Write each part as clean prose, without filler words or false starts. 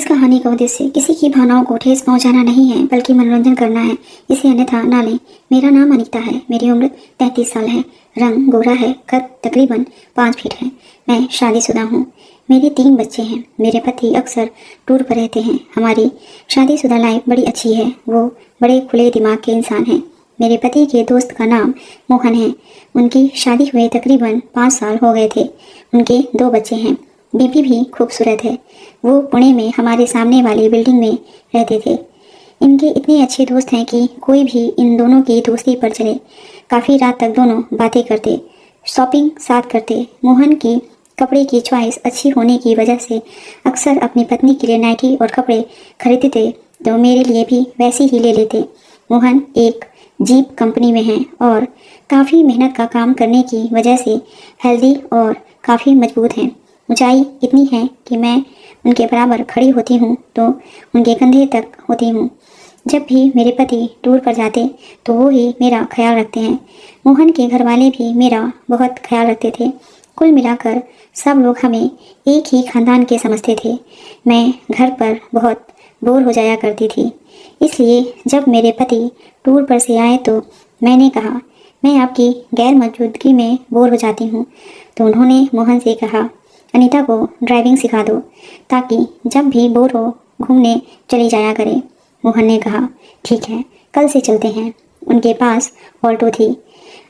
कहानी का उद्देश्य किसी की भावनाओं को ठेस पहुंचाना नहीं है, बल्कि मनोरंजन करना है। इसे अन्यथा ना लें। मेरा नाम अनीता है। मेरी उम्र 33 साल है। रंग गोरा है। कद तकरीबन 5 फीट है। मैं शादीशुदा हूँ। मेरे 3 बच्चे हैं। मेरे पति अक्सर टूर पर रहते हैं। हमारी शादीशुदा लाइफ बड़ी अच्छी है। वो बड़े खुले दिमाग के इंसान हैं। मेरे पति के दोस्त का नाम मोहन है। उनकी शादी हुए तकरीबन 5 साल हो गए थे। उनके 2 बच्चे हैं। बेबी भी खूबसूरत है। वो पुणे में हमारे सामने वाली बिल्डिंग में रहते थे। इनके इतने अच्छे दोस्त हैं कि कोई भी इन दोनों की दोस्ती पर चले। काफ़ी रात तक दोनों बातें करते, शॉपिंग साथ करते। मोहन की कपड़े की चॉइस अच्छी होने की वजह से अक्सर अपनी पत्नी के लिए नाइटी और कपड़े खरीदते, तो मेरे लिए भी वैसे ही ले लेते। मोहन एक जीप कंपनी में हैं और काफ़ी मेहनत का काम करने की वजह से हेल्दी और काफ़ी मजबूत हैं। ऊंचाई इतनी है कि मैं उनके बराबर खड़ी होती हूँ तो उनके कंधे तक होती हूँ। जब भी मेरे पति टूर पर जाते तो वो ही मेरा ख्याल रखते हैं। मोहन के घर वाले भी मेरा बहुत ख्याल रखते थे। कुल मिलाकर सब लोग हमें एक ही खानदान के समझते थे। मैं घर पर बहुत बोर हो जाया करती थी। इसलिए जब मेरे पति टूर पर से आए तो मैंने कहा, मैं आपकी गैर मौजूदगी में बोर हो जाती हूँ। तो उन्होंने मोहन से कहा, अनीता को ड्राइविंग सिखा दो ताकि जब भी बोर हो घूमने चली जाया करे। मोहन ने कहा, ठीक है, कल से चलते हैं। उनके पास ऑल्टो थी।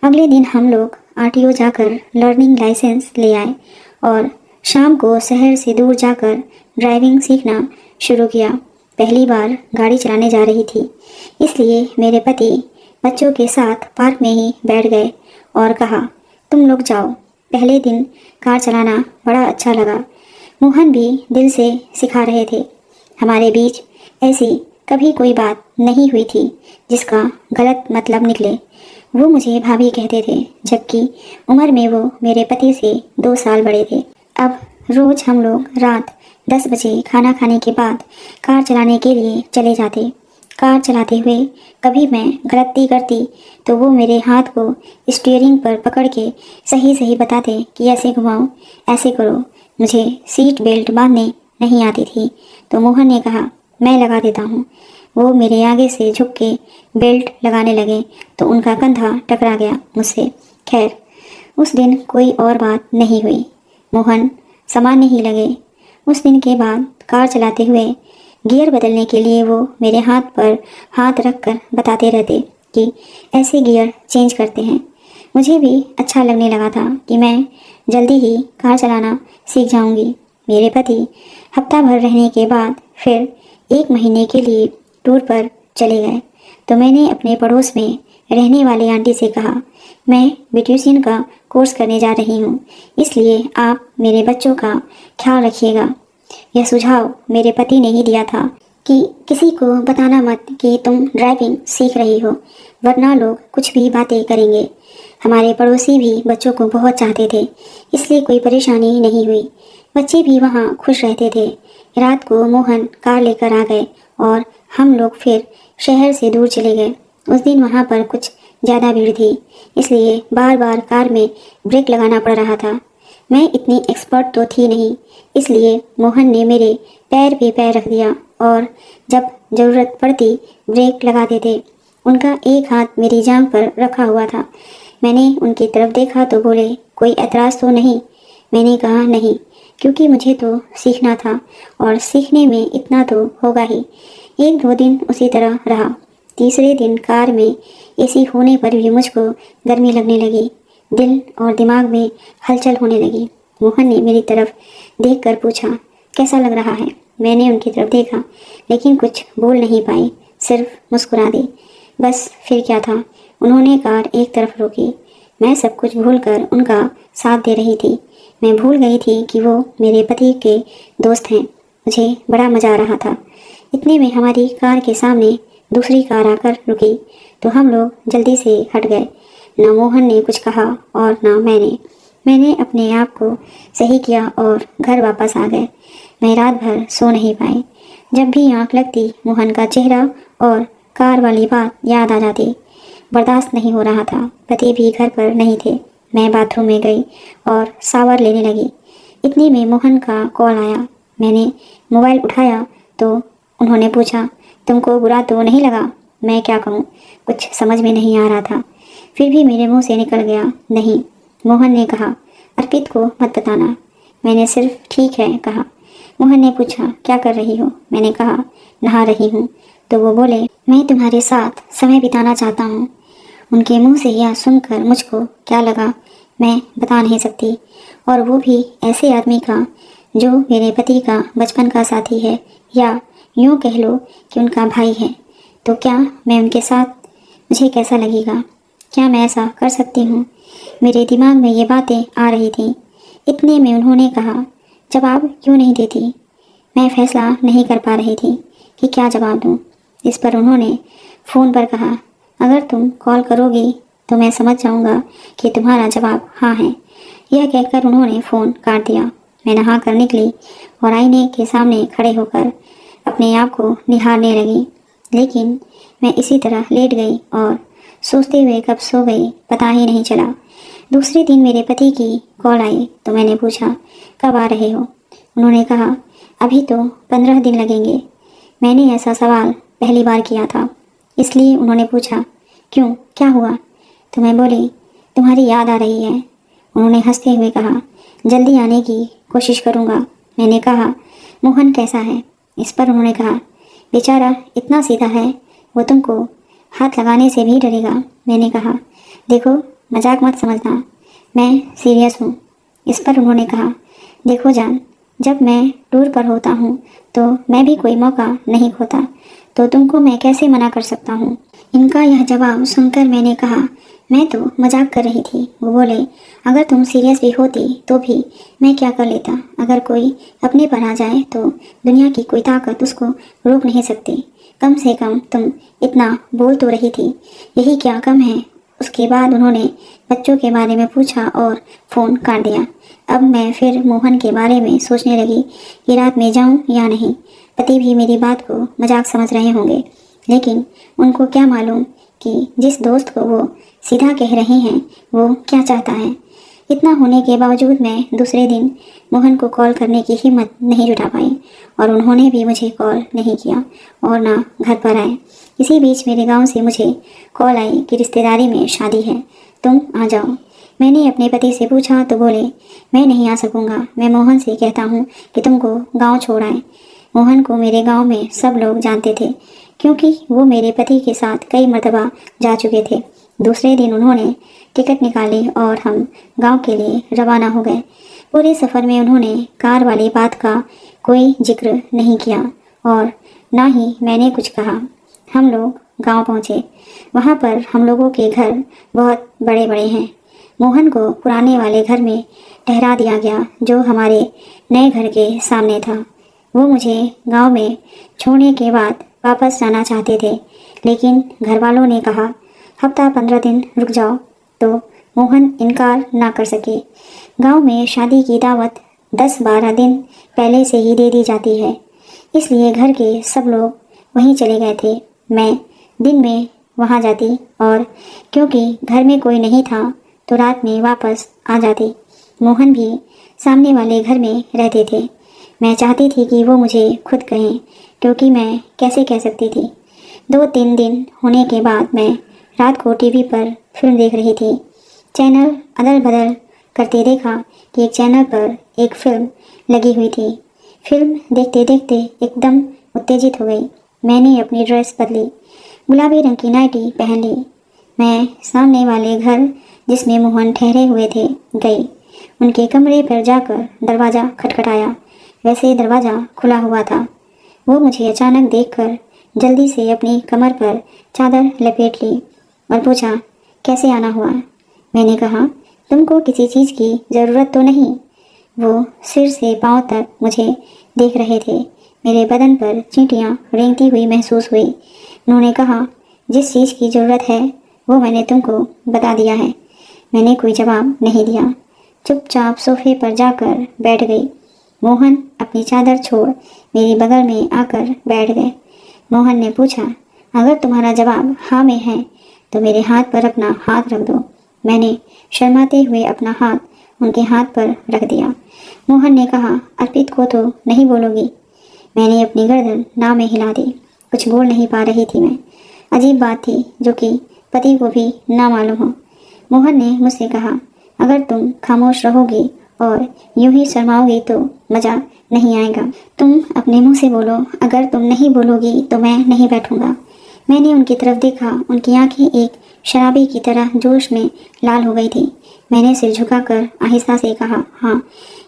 अगले दिन हम लोग आरटीओ जाकर लर्निंग लाइसेंस ले आए और शाम को शहर से दूर जाकर ड्राइविंग सीखना शुरू किया। पहली बार गाड़ी चलाने जा रही थी, इसलिए मेरे पति बच्चों के साथ पार्क में ही बैठ गए और कहा, तुम लोग जाओ। पहले दिन कार चलाना बड़ा अच्छा लगा। मोहन भी दिल से सिखा रहे थे। हमारे बीच ऐसी कभी कोई बात नहीं हुई थी जिसका गलत मतलब निकले। वो मुझे भाभी कहते थे, जबकि उम्र में वो मेरे पति से 2 साल बड़े थे। अब रोज़ हम लोग रात 10 बजे खाना खाने के बाद कार चलाने के लिए चले जाते। कार चलाते हुए कभी मैं गलती करती तो वो मेरे हाथ को स्टीयरिंग पर पकड़ के सही सही बताते कि ऐसे घुमाओ, ऐसे करो। मुझे सीट बेल्ट बांधने नहीं आती थी तो मोहन ने कहा, मैं लगा देता हूँ। वो मेरे आगे से झुक के बेल्ट लगाने लगे तो उनका कंधा टकरा गया मुझसे। खैर, उस दिन कोई और बात नहीं हुई। मोहन सामान्य ही लगे। उस दिन के बाद कार चलाते हुए गियर बदलने के लिए वो मेरे हाथ पर हाथ रखकर बताते रहते कि ऐसे गियर चेंज करते हैं। मुझे भी अच्छा लगने लगा था कि मैं जल्दी ही कार चलाना सीख जाऊंगी। मेरे पति हफ्ता भर रहने के बाद फिर 1 महीने के लिए टूर पर चले गए तो मैंने अपने पड़ोस में रहने वाली आंटी से कहा, मैं ब्यूटिशियन का कोर्स करने जा रही हूँ, इसलिए आप मेरे बच्चों का ख्याल रखिएगा। यह सुझाव मेरे पति ने ही दिया था कि किसी को बताना मत कि तुम ड्राइविंग सीख रही हो, वरना लोग कुछ भी बातें करेंगे। हमारे पड़ोसी भी बच्चों को बहुत चाहते थे, इसलिए कोई परेशानी नहीं हुई। बच्चे भी वहाँ खुश रहते थे। रात को मोहन कार लेकर आ गए और हम लोग फिर शहर से दूर चले गए। उस दिन वहाँ पर कुछ ज़्यादा भीड़ थी, इसलिए बार बार कार में ब्रेक लगाना पड़ रहा था। मैं इतनी एक्सपर्ट तो थी नहीं, इसलिए मोहन ने मेरे पैर पे पैर रख दिया और जब ज़रूरत पड़ती ब्रेक लगाते थे। उनका एक हाथ मेरी जांघ पर रखा हुआ था। मैंने उनकी तरफ देखा तो बोले, कोई एतराज़ तो नहीं? मैंने कहा, नहीं, क्योंकि मुझे तो सीखना था और सीखने में इतना तो होगा ही। 1-2 दिन उसी तरह रहा। तीसरे दिन कार में एसी होने पर भी मुझको गर्मी लगने लगी। दिल और दिमाग में हलचल होने लगी। मोहन ने मेरी तरफ देखकर पूछा, कैसा लग रहा है? मैंने उनकी तरफ देखा लेकिन कुछ बोल नहीं पाई, सिर्फ मुस्कुरा दी। बस फिर क्या था, उन्होंने कार एक तरफ रोकी। मैं सब कुछ भूलकर उनका साथ दे रही थी। मैं भूल गई थी कि वो मेरे पति के दोस्त हैं। मुझे बड़ा मज़ा आ रहा था। इतने में हमारी कार के सामने दूसरी कार आकर रुकी तो हम लोग जल्दी से हट गए। न मोहन ने कुछ कहा और न मैंने अपने आप को सही किया और घर वापस आ गए। मैं रात भर सो नहीं पाई। जब भी आँख लगती मोहन का चेहरा और कार वाली बात याद आ जाती। बर्दाश्त नहीं हो रहा था। पति भी घर पर नहीं थे। मैं बाथरूम में गई और शावर लेने लगी। इतने में मोहन का कॉल आया। मैंने मोबाइल उठाया तो उन्होंने पूछा, तुमको बुरा तो नहीं लगा? मैं क्या कहूँ, कुछ समझ में नहीं आ रहा था। फिर भी मेरे मुंह से निकल गया, नहीं। मोहन ने कहा, अर्पित को मत बताना। मैंने सिर्फ ठीक है कहा। मोहन ने पूछा, क्या कर रही हो? मैंने कहा, नहा रही हूँ। तो वो बोले, मैं तुम्हारे साथ समय बिताना चाहता हूँ। उनके मुंह से यह सुनकर मुझको क्या लगा मैं बता नहीं सकती, और वो भी ऐसे आदमी का जो मेरे पति का बचपन का साथी है, या यूँ कह लो कि उनका भाई है। तो क्या मैं उनके साथ, मुझे कैसा लगेगा? क्या मैं ऐसा कर सकती हूँ? मेरे दिमाग में ये बातें आ रही थीं। इतने में उन्होंने कहा, जवाब क्यों नहीं देती? मैं फैसला नहीं कर पा रही थी कि क्या जवाब दूँ। इस पर उन्होंने फ़ोन पर कहा, अगर तुम कॉल करोगी तो मैं समझ जाऊँगा कि तुम्हारा जवाब हाँ है। यह कहकर उन्होंने फ़ोन काट दिया। मैं नहा कर निकली और आईने के सामने खड़े होकर अपने आप को निहारने लगी, लेकिन मैं इसी तरह लेट गई और सोचते हुए कब सो गई पता ही नहीं चला। दूसरे दिन मेरे पति की कॉल आई तो मैंने पूछा, कब आ रहे हो? उन्होंने कहा, अभी तो 15 दिन लगेंगे। मैंने ऐसा सवाल पहली बार किया था, इसलिए उन्होंने पूछा, क्यों, क्या हुआ? तो मैं बोली, तुम्हारी याद आ रही है। उन्होंने हंसते हुए कहा, जल्दी आने की कोशिश करूँगा। मैंने कहा, मोहन कैसा है? इस पर उन्होंने कहा, बेचारा इतना सीधा है, वो तुमको हाथ लगाने से भी डरेगा। मैंने कहा, देखो मजाक मत समझना, मैं सीरियस हूँ। इस पर उन्होंने कहा, देखो जान, जब मैं टूर पर होता हूँ तो मैं भी कोई मौका नहीं खोता, तो तुमको मैं कैसे मना कर सकता हूँ? इनका यह जवाब सुनकर मैंने कहा, मैं तो मजाक कर रही थी। वो बोले, अगर तुम सीरियस भी होती तो भी मैं क्या कर लेता? अगर कोई अपने पर आ जाए तो दुनिया की कोई ताकत उसको रोक नहीं सकती। कम से कम तुम इतना बोल तो रही थी, यही क्या कम है? उसके बाद उन्होंने बच्चों के बारे में पूछा और फ़ोन काट दिया। अब मैं फिर मोहन के बारे में सोचने लगी कि रात में जाऊं या नहीं। पति भी मेरी बात को मजाक समझ रहे होंगे, लेकिन उनको क्या मालूम कि जिस दोस्त को वो सीधा कह रहे हैं वो क्या चाहता है। इतना होने के बावजूद मैं दूसरे दिन मोहन को कॉल करने की हिम्मत नहीं जुटा पाई और उन्होंने भी मुझे कॉल नहीं किया और ना घर पर आए। इसी बीच मेरे गांव से मुझे कॉल आई कि रिश्तेदारी में शादी है, तुम आ जाओ। मैंने अपने पति से पूछा तो बोले, मैं नहीं आ सकूँगा। मैं मोहन से कहता हूँ कि तुमको गाँव छोड़ आए। मोहन को मेरे गाँव में सब लोग जानते थे, क्योंकि वो मेरे पति के साथ कई मर्तबा जा चुके थे। दूसरे दिन उन्होंने टिकट निकाली और हम गांव के लिए रवाना हो गए। पूरे सफ़र में उन्होंने कार वाली बात का कोई जिक्र नहीं किया और ना ही मैंने कुछ कहा। हम लोग गांव पहुंचे। वहां पर हम लोगों के घर बहुत बड़े बड़े हैं। मोहन को पुराने वाले घर में ठहरा दिया गया जो हमारे नए घर के सामने था। वो मुझे गांव में छोड़ने के बाद वापस जाना चाहते थे, लेकिन घर वालों ने कहा, हफ्ता 15 दिन रुक जाओ, तो मोहन इनकार ना कर सके। गांव में शादी की दावत 10-12 दिन पहले से ही दे दी जाती है, इसलिए घर के सब लोग वहीं चले गए थे। मैं दिन में वहां जाती और क्योंकि घर में कोई नहीं था तो रात में वापस आ जाती। मोहन भी सामने वाले घर में रहते थे। मैं चाहती थी कि वो मुझे खुद कहें, क्योंकि मैं कैसे कह सकती थी। 2-3 दिन होने के बाद मैं रात को टीवी पर फिल्म देख रही थी। चैनल अदल बदल करते देखा कि एक चैनल पर एक फिल्म लगी हुई थी। फिल्म देखते देखते एकदम उत्तेजित हो गई। मैंने अपनी ड्रेस बदली, गुलाबी रंग की नाइटी पहन ली। मैं सामने वाले घर जिसमें मोहन ठहरे हुए थे गई। उनके कमरे पर जाकर दरवाज़ा खटखटाया। वैसे दरवाज़ा खुला हुआ था। वो मुझे अचानक देखकर जल्दी से अपनी कमर पर चादर लपेट ली और पूछा, कैसे आना हुआ? मैंने कहा, तुमको किसी चीज़ की ज़रूरत तो नहीं? वो सिर से पांव तक मुझे देख रहे थे। मेरे बदन पर चींटियाँ रेंगती हुई महसूस हुई। उन्होंने कहा, जिस चीज़ की ज़रूरत है वो मैंने तुमको बता दिया है। मैंने कोई जवाब नहीं दिया, चुपचाप सोफे पर जाकर बैठ गई। मोहन अपनी चादर छोड़ मेरी बगल में आकर बैठ गए। मोहन ने पूछा, अगर तुम्हारा जवाब हाँ में है तो मेरे हाथ पर अपना हाथ रख दो। मैंने शर्माते हुए अपना हाथ उनके हाथ पर रख दिया। मोहन ने कहा, अर्पित को तो नहीं बोलोगी? मैंने अपनी गर्दन ना में हिला दी। कुछ बोल नहीं पा रही थी मैं। अजीब बात थी जो कि पति को भी ना मालूम हो। मोहन ने मुझसे कहा, अगर तुम खामोश रहोगी और यूं ही शर्माओगी तो मज़ा नहीं आएगा। तुम अपने मुंह से बोलो, अगर तुम नहीं बोलोगी तो मैं नहीं बैठूंगा। मैंने उनकी तरफ देखा। उनकी आंखें एक शराबी की तरह जोश में लाल हो गई थी। मैंने सिर झुकाकर आहिस्ता से कहा, हाँ।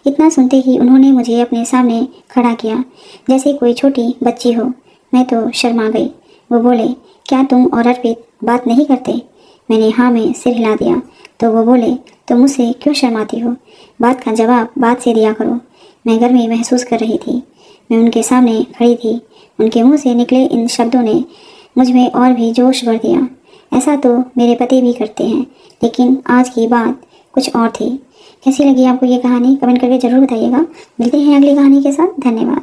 इतना सुनते ही उन्होंने मुझे अपने सामने खड़ा किया, जैसे कोई छोटी बच्ची हो। मैं तो शर्मा गई। वो बोले, क्या तुम और अर्पित बात नहीं करते? मैंने हाँ में सिर हिला दिया। तो वो बोले, तो मुझसे क्यों शर्माती हो? बात का जवाब बात से दिया करो। मैं गर्मी महसूस कर रही थी। मैं उनके सामने खड़ी थी। उनके मुंह से निकले इन शब्दों ने मुझ में और भी जोश भर दिया। ऐसा तो मेरे पति भी करते हैं, लेकिन आज की बात कुछ और थी। कैसी लगी आपको ये कहानी? कमेंट करके ज़रूर बताइएगा। मिलते हैं अगली कहानी के साथ। धन्यवाद।